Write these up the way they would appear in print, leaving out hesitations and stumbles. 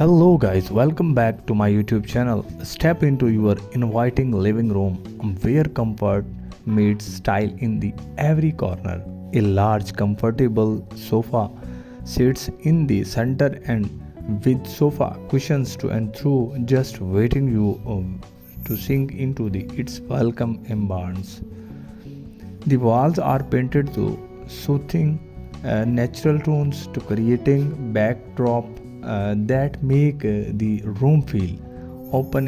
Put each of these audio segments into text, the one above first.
Hello guys, welcome back to my YouTube channel. Step into your inviting living room where comfort meets style in the every corner. A large comfortable sofa sits in the center and with sofa cushions to and through just waiting you to sink into its welcome ambiance. The walls are painted to soothing natural tones to creating backdrop that make the room feel open,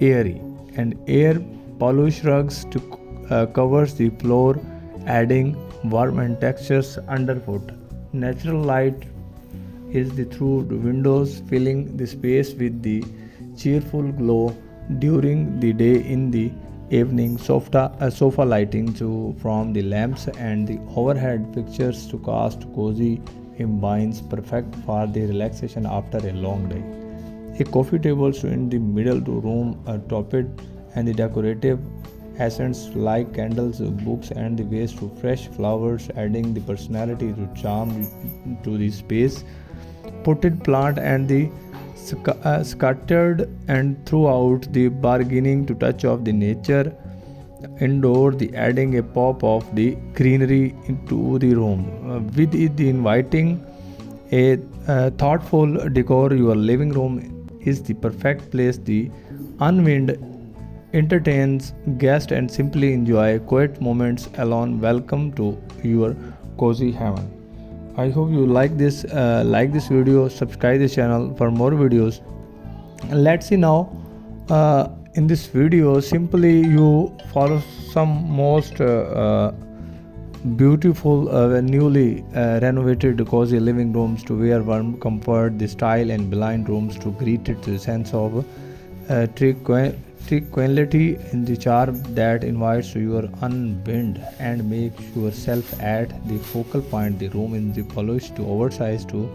airy, and air polish rugs to covers the floor, adding warmth and textures underfoot. Natural light is the through the windows, filling the space with the cheerful glow during the day. In the evening, sofa lighting to from the lamps and the overhead fixtures to cast cozy ambience perfect for the relaxation after a long day. A coffee table stood in the middle to room topped and the decorative accents like candles, books, and the vase to fresh flowers, adding the personality to charm to the space. Potted plant and the scattered and throughout the bargaining to touch of the nature indoor, the adding a pop of the greenery into the room. With it the inviting a thoughtful decor, your living room is the perfect place the unwind entertains guests and simply enjoy quiet moments alone. Welcome to your cozy heaven. I hope you like this video. Subscribe this channel for more videos. Let's see now. In this video, simply you follow some most beautiful newly renovated cozy living rooms to wear warm comfort, the style and blind rooms to greet it to the sense of tranquility in the charm that invites your unwind and makes yourself at the focal point. The room in the polished to oversized to